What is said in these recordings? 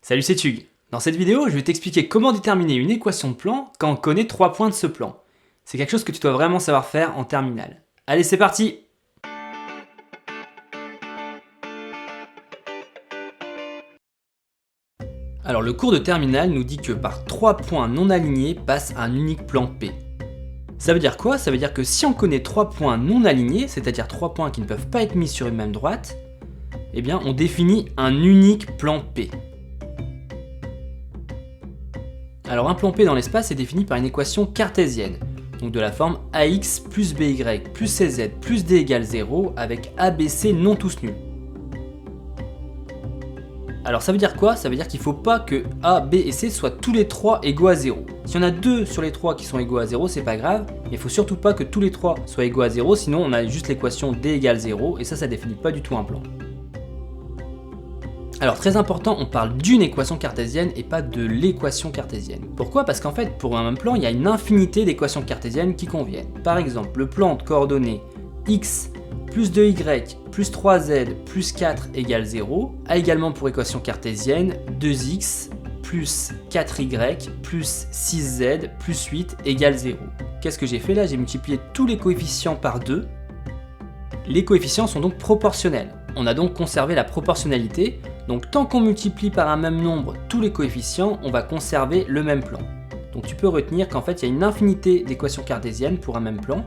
Salut, c'est Tug. Dans cette vidéo, je vais t'expliquer comment déterminer une équation de plan quand on connaît 3 points de ce plan. C'est quelque chose que tu dois vraiment savoir faire en terminale. Allez, c'est parti! Alors le cours de terminale nous dit que par 3 points non alignés passe un unique plan P. Ça veut dire quoi? Ça veut dire que si on connaît 3 points non alignés, c'est-à-dire 3 points qui ne peuvent pas être mis sur une même droite, eh bien on définit un unique plan P. Alors un plan P dans l'espace est défini par une équation cartésienne, donc de la forme AX plus BY plus CZ plus D égale 0 avec ABC non tous nuls. Alors ça veut dire quoi? Ça veut dire qu'il ne faut pas que A, B et C soient tous les 3 égaux à 0. Si on a 2 sur les 3 qui sont égaux à 0, c'est pas grave, mais il ne faut surtout pas que tous les 3 soient égaux à 0, sinon on a juste l'équation D égale 0, et ça définit pas du tout un plan. Alors très important, on parle d'une équation cartésienne et pas de l'équation cartésienne. Pourquoi? Parce qu'en fait, pour un même plan, il y a une infinité d'équations cartésiennes qui conviennent. Par exemple, le plan de coordonnées x plus 2y plus 3z plus 4 égale 0 a également pour équation cartésienne 2x plus 4y plus 6z plus 8 égale 0. Qu'est-ce que j'ai fait là? J'ai multiplié tous les coefficients par 2. Les coefficients sont donc proportionnels. On a donc conservé la proportionnalité. Donc tant qu'on multiplie par un même nombre tous les coefficients, on va conserver le même plan. Donc tu peux retenir qu'en fait il y a une infinité d'équations cartésiennes pour un même plan.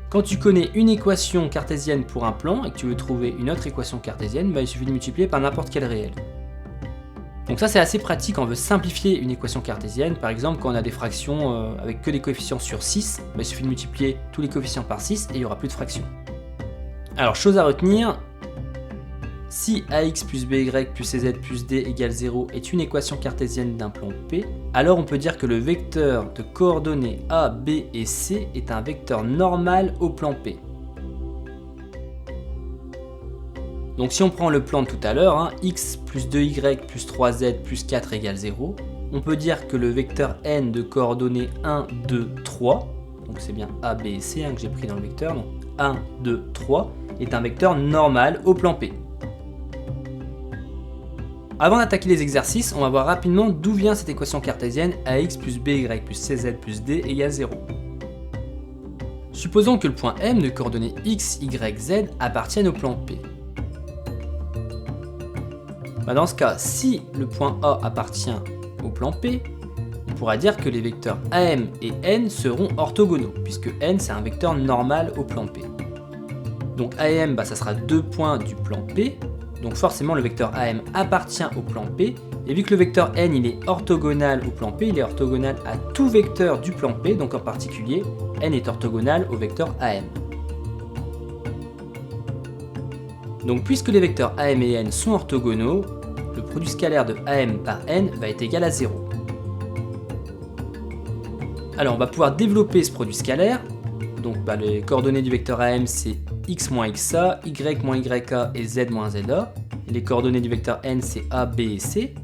Quand tu connais une équation cartésienne pour un plan et que tu veux trouver une autre équation cartésienne, il suffit de multiplier par n'importe quel réel. Donc ça c'est assez pratique quand on veut simplifier une équation cartésienne. Par exemple quand on a des fractions avec que des coefficients sur 6, il suffit de multiplier tous les coefficients par 6 et il n'y aura plus de fractions. Alors chose à retenir, si AX plus BY plus CZ plus D égale 0 est une équation cartésienne d'un plan P, alors on peut dire que le vecteur de coordonnées A, B et C est un vecteur normal au plan P. Donc si on prend le plan de tout à l'heure, x plus 2y plus 3z plus 4 égale 0, on peut dire que le vecteur n de coordonnées 1, 2, 3, donc c'est bien A, B et C que j'ai pris dans le vecteur, donc 1, 2, 3, est un vecteur normal au plan P. Avant d'attaquer les exercices, on va voir rapidement d'où vient cette équation cartésienne AX plus BY plus CZ plus D égale 0. Supposons que le point M de coordonnées x, y, z appartienne au plan P. Dans ce cas, si le point A appartient au plan P, on pourra dire que les vecteurs AM et N seront orthogonaux, puisque N c'est un vecteur normal au plan P. Donc AM, ça sera 2 points du plan P. Donc forcément le vecteur AM appartient au plan P, et vu que le vecteur N il est orthogonal au plan P, il est orthogonal à tout vecteur du plan P, donc en particulier N est orthogonal au vecteur AM. Donc puisque les vecteurs AM et N sont orthogonaux, le produit scalaire de AM par N va être égal à 0. Alors on va pouvoir développer ce produit scalaire, donc les coordonnées du vecteur AM c'est x moins xa, y moins yk et z moins za. Et les coordonnées du vecteur n c'est a, b et c.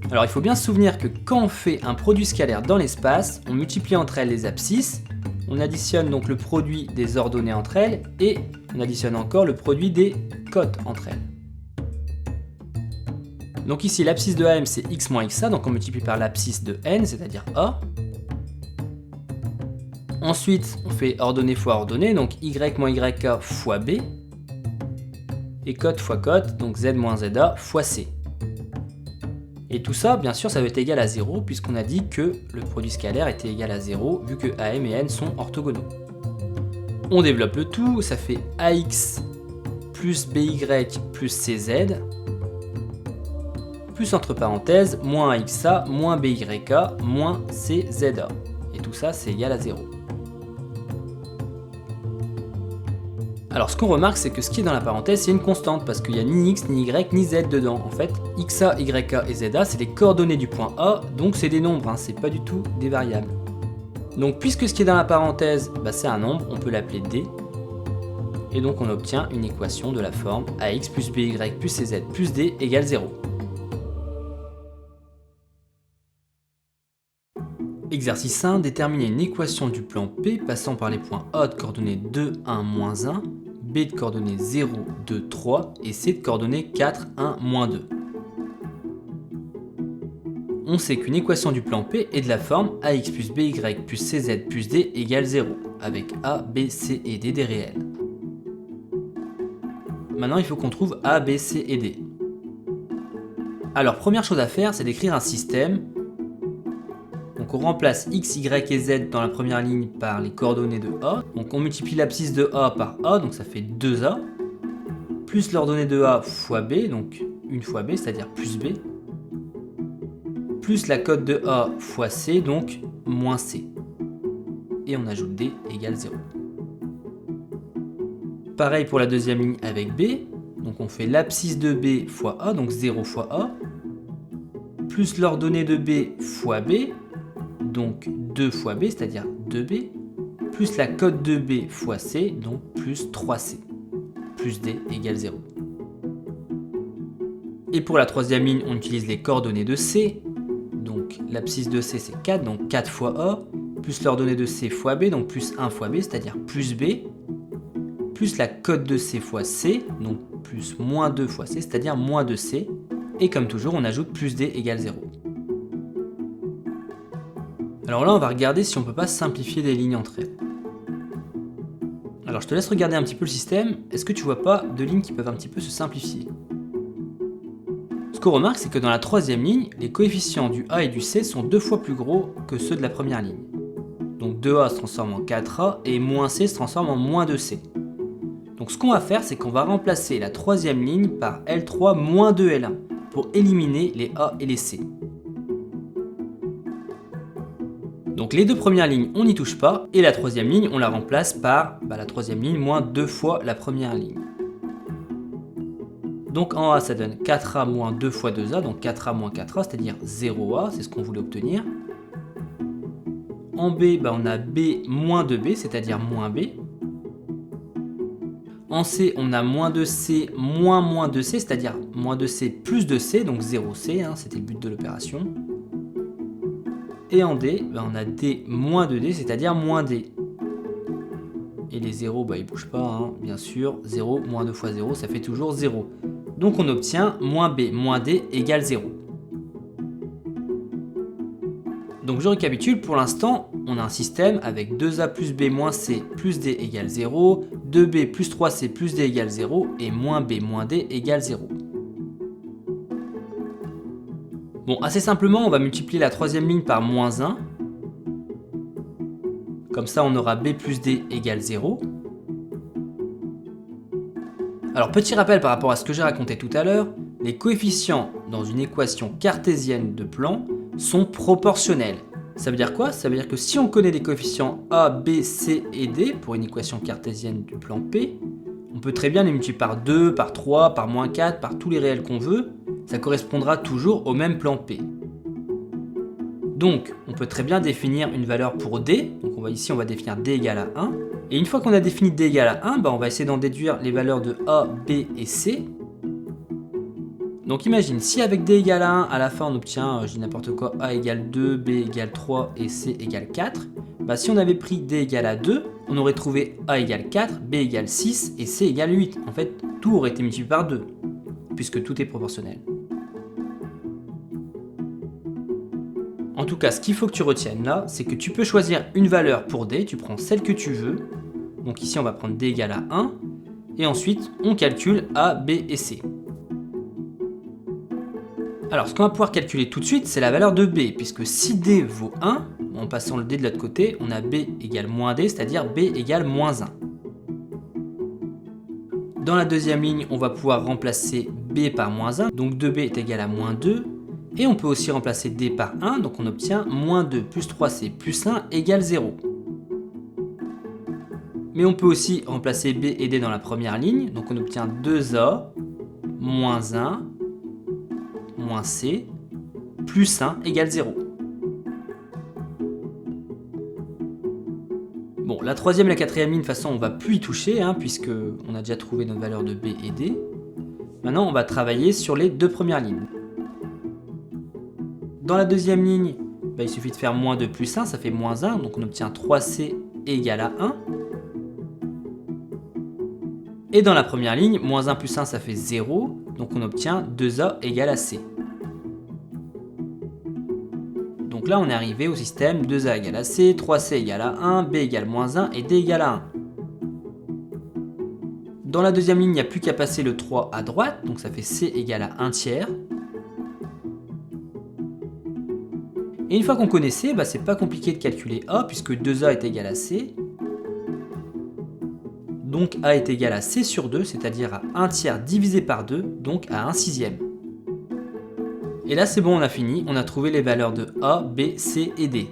Alors il faut bien se souvenir que quand on fait un produit scalaire dans l'espace, on multiplie entre elles les abscisses, on additionne donc le produit des ordonnées entre elles et on additionne encore le produit des cotes entre elles. Donc ici l'abscisse de AM c'est x moins xa, donc on multiplie par l'abscisse de n, c'est-à-dire a. Ensuite, on fait ordonnée fois ordonnée, donc y moins yk fois b, et cote fois cote, donc z moins za fois c. Et tout ça, bien sûr, ça va être égal à 0, puisqu'on a dit que le produit scalaire était égal à 0, vu que AM et N sont orthogonaux. On développe le tout, ça fait AX plus BY plus CZ, plus entre parenthèses, moins AXA, moins BYK, moins CZA. Et tout ça, c'est égal à 0. Alors ce qu'on remarque, c'est que ce qui est dans la parenthèse, c'est une constante, parce qu'il n'y a ni x, ni y, ni z dedans. En fait, xa, yk et za, c'est les coordonnées du point A, donc c'est des nombres, c'est pas du tout des variables. Donc puisque ce qui est dans la parenthèse, c'est un nombre, on peut l'appeler d. Et donc on obtient une équation de la forme ax plus by plus cz plus d égale 0. Exercice 1, déterminer une équation du plan P passant par les points A de coordonnées 2, 1, moins 1, B de coordonnées 0, 2, 3 et C de coordonnées 4, 1, moins 2. on sait qu'une équation du plan P est de la forme ax plus by plus cz plus d égale 0, avec a, b, c et d des réels. Maintenant, il faut qu'on trouve a, b, c et d. Alors, première chose à faire, c'est d'écrire un système. Donc on remplace x, y et z dans la première ligne par les coordonnées de a. Donc on multiplie l'abscisse de a par a, donc ça fait 2a, plus l'ordonnée de a fois b, donc 1 fois b, c'est-à-dire plus b, plus la cote de a fois c, donc moins c. Et on ajoute d égale 0. Pareil pour la deuxième ligne avec b, donc on fait l'abscisse de b fois a, donc 0 fois a, plus l'ordonnée de b fois b, donc 2 fois b, c'est-à-dire 2b, plus la cote de b fois c, donc plus 3c, plus d égale 0. Et pour la troisième ligne, on utilise les coordonnées de c, donc l'abscisse de c c'est 4, donc 4 fois a, plus l'ordonnée de c fois b, donc plus 1 fois b, c'est-à-dire plus b, plus la cote de c fois c, donc plus moins 2 fois c, c'est-à-dire moins 2c, et comme toujours, on ajoute plus d égale 0. Alors là, on va regarder si on peut pas simplifier des lignes entre elles. Alors je te laisse regarder un petit peu le système. Est-ce que tu vois pas de lignes qui peuvent un petit peu se simplifier? Ce qu'on remarque, c'est que dans la troisième ligne, les coefficients du a et du c sont 2 fois plus gros que ceux de la première ligne. Donc 2a se transforme en 4a et moins c se transforme en moins 2c. Donc ce qu'on va faire, c'est qu'on va remplacer la troisième ligne par L3 moins 2L1 pour éliminer les a et les c. Donc les deux premières lignes, on n'y touche pas, et la troisième ligne, on la remplace par la troisième ligne moins 2 fois la première ligne. Donc en A, ça donne 4A moins 2 fois 2A, donc 4A moins 4A, c'est-à-dire 0A, c'est ce qu'on voulait obtenir. En B, on a B moins 2B, c'est-à-dire moins B. En C, on a moins 2C moins 2C, c'est-à-dire moins 2C plus 2C, donc 0C, c'était le but de l'opération. Et en D, on a D moins 2D, c'est-à-dire moins D. Et les 0, ils ne bougent pas, bien sûr. 0 moins 2 fois 0, ça fait toujours 0. Donc on obtient moins B moins D égale 0. Donc je récapitule, pour l'instant, on a un système avec 2A plus B moins C plus D égale 0, 2B plus 3C plus D égale 0, et moins B moins D égale 0. Bon, assez simplement, on va multiplier la troisième ligne par moins 1. Comme ça, on aura B plus D égale 0. Alors, petit rappel par rapport à ce que j'ai raconté tout à l'heure, les coefficients dans une équation cartésienne de plan sont proportionnels. Ça veut dire quoi? Ça veut dire que si on connaît des coefficients A, B, C et D pour une équation cartésienne du plan P, on peut très bien les multiplier par 2, par 3, par moins 4, par tous les réels qu'on veut. Ça correspondra toujours au même plan P. Donc, on peut très bien définir une valeur pour D. Donc ici, on va définir D égale à 1. Et une fois qu'on a défini D égale à 1, on va essayer d'en déduire les valeurs de A, B et C. Donc imagine, si avec D égale à 1, à la fin on obtient, je dis n'importe quoi, A égale 2, B égale 3 et C égale 4, si on avait pris D égale à 2, on aurait trouvé A égale 4, B égale 6 et C égale 8. En fait, tout aurait été multiplié par 2, puisque tout est proportionnel. En tout cas, ce qu'il faut que tu retiennes là, c'est que tu peux choisir une valeur pour D, tu prends celle que tu veux. Donc ici, on va prendre D égale à 1. Et ensuite, on calcule A, B et C. Alors, ce qu'on va pouvoir calculer tout de suite, c'est la valeur de B, puisque si D vaut 1, en passant le D de l'autre côté, on a B égale moins D, c'est-à-dire B égale moins 1. Dans la deuxième ligne, on va pouvoir remplacer B par moins 1, donc 2B est égal à moins 2. Et on peut aussi remplacer D par 1, donc on obtient moins 2 plus 3C plus 1 égale 0. Mais on peut aussi remplacer B et D dans la première ligne, donc on obtient 2A moins 1 moins C plus 1 égale 0. Bon, la troisième et la quatrième ligne, de toute façon, on ne va plus y toucher, puisque on a déjà trouvé notre valeur de B et D. Maintenant, on va travailler sur les deux premières lignes. Dans la deuxième ligne, il suffit de faire moins 2 plus 1, ça fait moins 1, donc on obtient 3C égale à 1. Et dans la première ligne, moins 1 plus 1, ça fait 0, donc on obtient 2A égale à C. Donc là, on est arrivé au système 2A égale à C, 3C égale à 1, B égale moins 1 et D égale à 1. Dans la deuxième ligne, il n'y a plus qu'à passer le 3 à droite, donc ça fait C égale à 1 tiers. Et une fois qu'on connaît C, c'est pas compliqué de calculer A, puisque 2A est égal à C. Donc A est égal à C sur 2, c'est-à-dire à 1 tiers divisé par 2, donc à 1 sixième. Et là c'est bon, on a fini, on a trouvé les valeurs de A, B, C et D.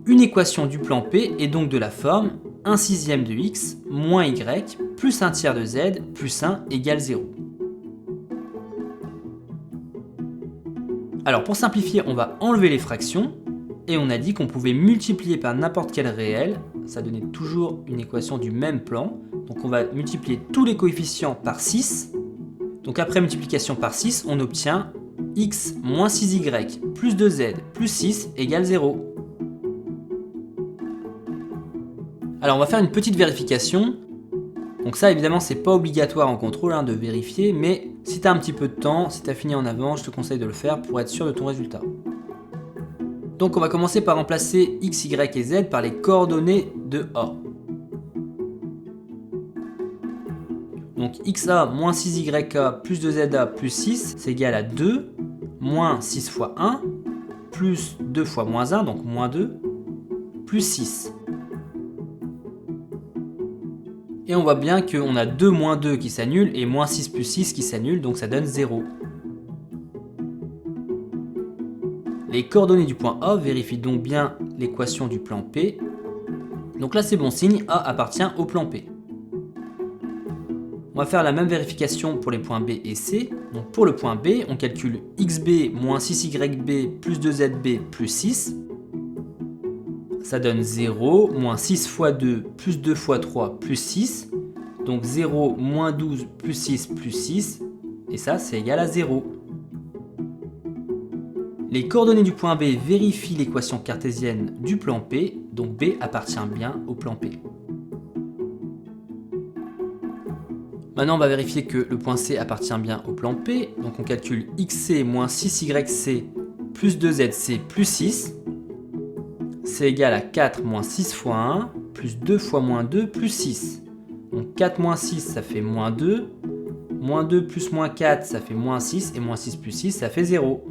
Une équation du plan P est donc de la forme 1 sixième de x moins y plus 1 tiers de z plus 1 égale 0. Alors pour simplifier, on va enlever les fractions et on a dit qu'on pouvait multiplier par n'importe quel réel, ça donnait toujours une équation du même plan, donc on va multiplier tous les coefficients par 6. Donc après multiplication par 6, on obtient x moins 6y plus 2z plus 6 égale 0. Alors on va faire une petite vérification. Donc ça évidemment c'est pas obligatoire en contrôle de vérifier, mais si tu as un petit peu de temps, si tu as fini en avant, je te conseille de le faire pour être sûr de ton résultat. Donc on va commencer par remplacer x, y et z par les coordonnées de A. Donc xa moins 6ya plus 2za plus 6, c'est égal à 2 moins 6 fois 1 plus 2 fois moins 1, donc moins 2, plus 6. Et on voit bien qu'on a 2 moins 2 qui s'annule et moins 6 plus 6 qui s'annule, donc ça donne 0. Les coordonnées du point A vérifient donc bien l'équation du plan P. Donc là c'est bon signe, A appartient au plan P. On va faire la même vérification pour les points B et C. Donc pour le point B, on calcule xb moins 6yb plus 2zb plus 6. Ça donne 0, moins 6 fois 2, plus 2 fois 3, plus 6. Donc 0, moins 12, plus 6, plus 6. Et ça, c'est égal à 0. Les coordonnées du point B vérifient l'équation cartésienne du plan P. Donc B appartient bien au plan P. Maintenant, on va vérifier que le point C appartient bien au plan P. Donc on calcule xc moins 6yc plus 2zc plus 6. C'est égal à 4 moins 6 fois 1, plus 2 fois moins 2, plus 6. Donc 4 moins 6, ça fait moins 2. Moins 2 plus moins 4, ça fait moins 6. Et moins 6 plus 6, ça fait 0.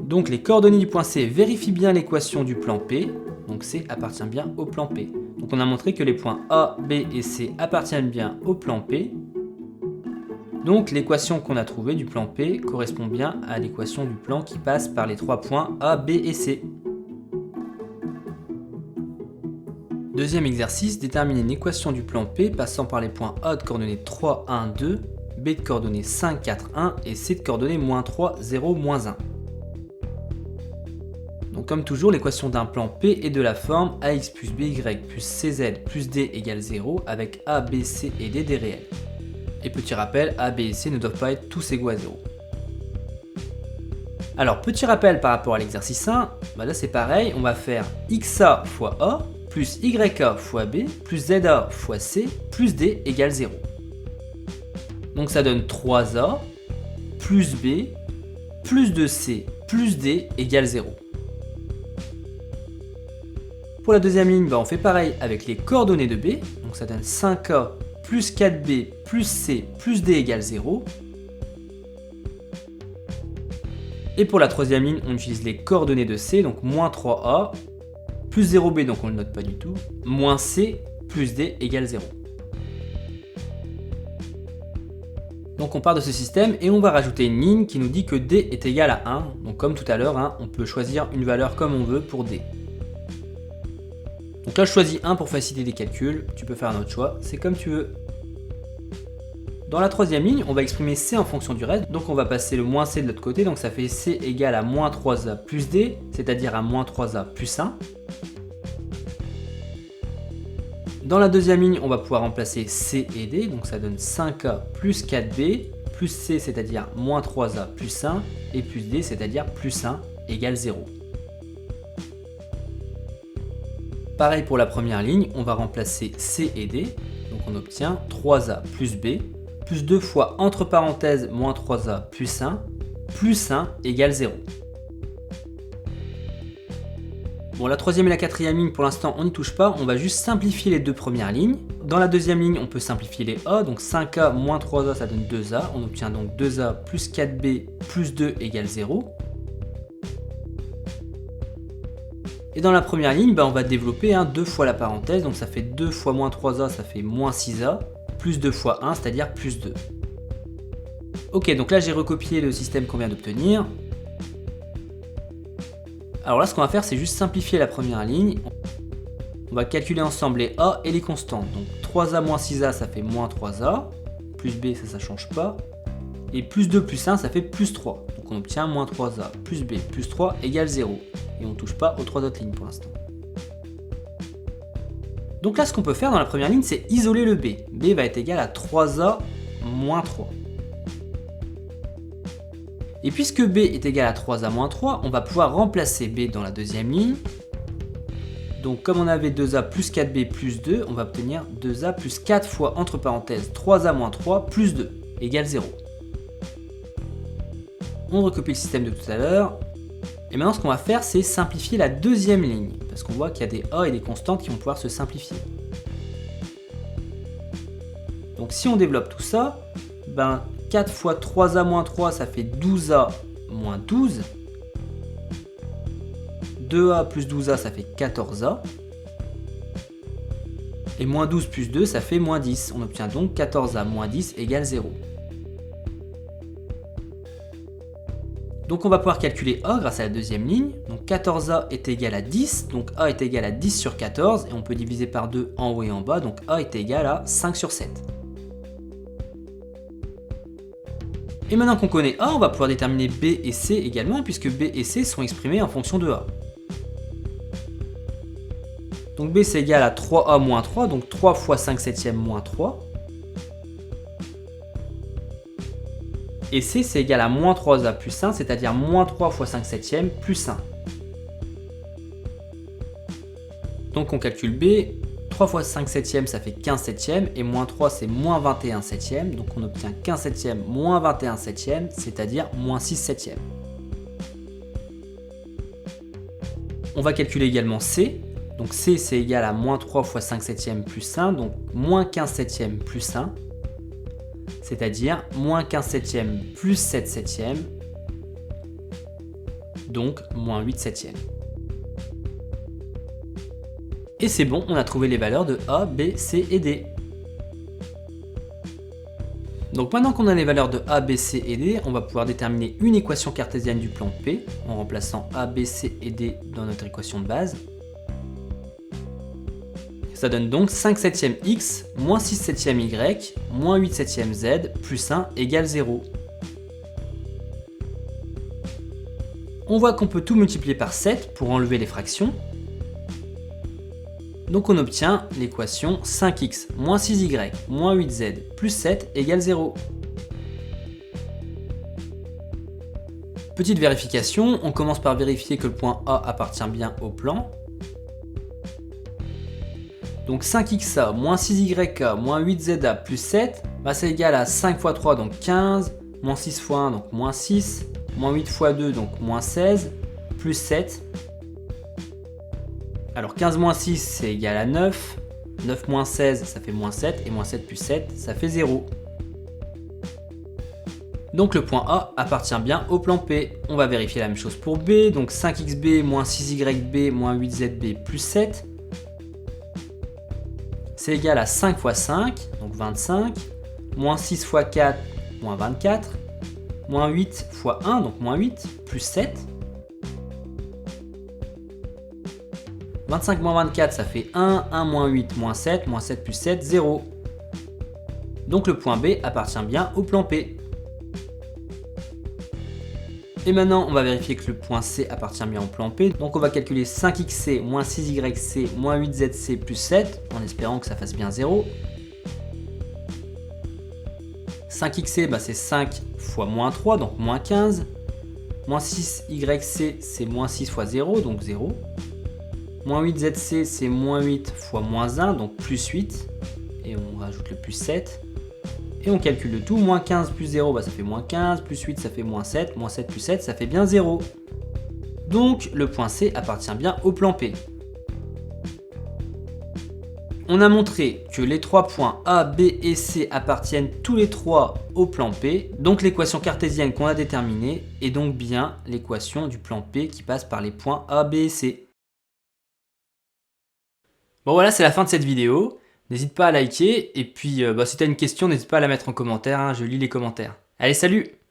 Donc les coordonnées du point C vérifient bien l'équation du plan P. Donc C appartient bien au plan P. Donc on a montré que les points A, B et C appartiennent bien au plan P. Donc l'équation qu'on a trouvée du plan P correspond bien à l'équation du plan qui passe par les 3 points A, B et C. Deuxième exercice, déterminer une équation du plan P passant par les points A de coordonnées 3, 1, 2, B de coordonnées 5, 4, 1 et C de coordonnées moins 3, 0, moins 1. Donc comme toujours, l'équation d'un plan P est de la forme ax plus by plus cz plus d égale 0 avec A, B, C et D des réels. Et petit rappel, A, B et C ne doivent pas être tous égaux à 0. Alors petit rappel par rapport à l'exercice 1, là c'est pareil, on va faire xa fois A plus YA fois B plus ZA fois C plus D égale 0. Donc ça donne 3A plus B plus 2C plus D égale 0. Pour la deuxième ligne, on fait pareil avec les coordonnées de B, donc ça donne 5A plus 4B plus C plus D égale 0. Et pour la troisième ligne, on utilise les coordonnées de C, donc moins 3A, plus 0B, donc on ne le note pas du tout, moins C plus D égale 0. Donc on part de ce système et on va rajouter une ligne qui nous dit que D est égal à 1. Donc comme tout à l'heure, on peut choisir une valeur comme on veut pour D. Donc là je choisis 1 pour faciliter les calculs, tu peux faire un autre choix, c'est comme tu veux. Dans la troisième ligne, on va exprimer C en fonction du reste, donc on va passer le moins C de l'autre côté, donc ça fait C égale à moins 3A plus D, c'est-à-dire à moins 3A plus 1. Dans la deuxième ligne, on va pouvoir remplacer C et D, donc ça donne 5A plus 4B, plus C, c'est-à-dire moins 3A plus 1, et plus D, c'est-à-dire plus 1, égale 0. Pareil pour la première ligne, on va remplacer C et D, donc on obtient 3A plus B, plus 2 fois entre parenthèses moins 3A plus 1, plus 1 égale 0. Bon, la troisième et la quatrième ligne, pour l'instant, on n'y touche pas. On va juste simplifier les deux premières lignes. Dans la deuxième ligne, on peut simplifier les A. Donc 5A moins 3A, ça donne 2A. On obtient donc 2A plus 4B plus 2 égale 0. Et dans la première ligne, on va développer 2 fois la parenthèse. Donc ça fait 2 fois moins 3A, ça fait moins 6A. Plus 2 fois 1, c'est-à-dire plus 2. Ok, donc là, j'ai recopié le système qu'on vient d'obtenir. Alors là, ce qu'on va faire, c'est juste simplifier la première ligne. On va calculer ensemble les A et les constantes. Donc 3A moins 6A, ça fait moins 3A. Plus B, ça ne change pas. Et plus 2 plus 1, ça fait plus 3. Donc on obtient moins 3A plus B plus 3 égale 0. Et on ne touche pas aux 3 autres lignes pour l'instant. Donc là, ce qu'on peut faire dans la première ligne, c'est isoler le B. B va être égal à 3A moins 3. Et puisque B est égal à 3A moins 3, on va pouvoir remplacer B dans la deuxième ligne. Donc comme on avait 2A plus 4B plus 2, on va obtenir 2A plus 4 fois, entre parenthèses, 3A moins 3 plus 2 égale 0. On recopie le système de tout à l'heure. Et maintenant, ce qu'on va faire, c'est simplifier la deuxième ligne. Parce qu'on voit qu'il y a des A et des constantes qui vont pouvoir se simplifier. Donc si on développe tout ça, 4 fois 3A moins 3, ça fait 12A moins 12. 2A plus 12A, ça fait 14A. Et moins 12 plus 2, ça fait moins 10. On obtient donc 14A moins 10 égale 0. Donc on va pouvoir calculer A grâce à la deuxième ligne. Donc 14A est égal à 10. Donc A est égal à 10 sur 14. Et on peut diviser par 2 en haut et en bas. Donc A est égal à 5 sur 7. Et maintenant qu'on connaît A, on va pouvoir déterminer B et C également, puisque B et C sont exprimés en fonction de A. Donc B c'est égal à 3A moins 3, donc 3 fois 5 septièmes moins 3. Et C c'est égal à moins 3A plus 1, c'est-à-dire moins 3 fois 5 septièmes plus 1. Donc on calcule B, 3 fois 5 septièmes ça fait 15 septièmes, et moins 3 c'est moins 21 septièmes, donc on obtient 15 septièmes moins 21 septièmes, c'est-à-dire moins 6 septièmes. On va calculer également C, donc C c'est égal à moins 3 fois 5 septièmes plus 1, donc moins 15 septièmes plus 1, c'est-à-dire moins 15 septièmes plus 7 septièmes, donc moins 8 septièmes. Et c'est bon, on a trouvé les valeurs de A, B, C et D. Donc maintenant qu'on a les valeurs de A, B, C et D, on va pouvoir déterminer une équation cartésienne du plan P en remplaçant A, B, C et D dans notre équation de base. Ça donne donc 5 septièmes x, moins 6 septièmes y, moins 8 septièmes z, plus 1 égale 0. On voit qu'on peut tout multiplier par 7 pour enlever les fractions. Donc on obtient l'équation 5x moins 6y moins 8z plus 7 égale 0. Petite vérification, on commence par vérifier que le point A appartient bien au plan. Donc 5xa moins 6yk moins 8za plus 7, c'est égal à 5 fois 3 donc 15, moins 6 fois 1 donc moins 6, moins 8 fois 2 donc moins 16, plus 7. Alors 15 moins 6 c'est égal à 9, 9 moins 16 ça fait moins 7, et moins 7 plus 7 ça fait 0. Donc le point A appartient bien au plan P. On va vérifier la même chose pour B, donc 5xb moins 6yb moins 8zb plus 7. C'est égal à 5 fois 5, donc 25, moins 6 fois 4, moins 24, moins 8 fois 1, donc moins 8, plus 7. 25 moins 24, ça fait 1, 1 moins 8, moins 7 plus 7, 0. Donc le point B appartient bien au plan P. Et maintenant, on va vérifier que le point C appartient bien au plan P. Donc on va calculer 5xc moins 6yc moins 8zc plus 7, en espérant que ça fasse bien 0. 5xc, c'est 5 fois moins 3, donc moins 15. Moins 6yc, c'est moins 6 fois 0, donc 0. Moins 8zc, c'est moins 8 fois moins 1, donc plus 8. Et on rajoute le plus 7. Et on calcule le tout, moins 15 plus 0, bah ça fait moins 15, plus 8 ça fait moins 7 plus 7 ça fait bien 0. Donc le point C appartient bien au plan P. On a montré que les trois points A, B et C appartiennent tous les trois au plan P, donc l'équation cartésienne qu'on a déterminée est donc bien l'équation du plan P qui passe par les points A, B et C. Bon voilà, c'est la fin de cette vidéo. N'hésite pas à liker, et puis si tu as une question, n'hésite pas à la mettre en commentaire, hein, je lis les commentaires. Allez, salut!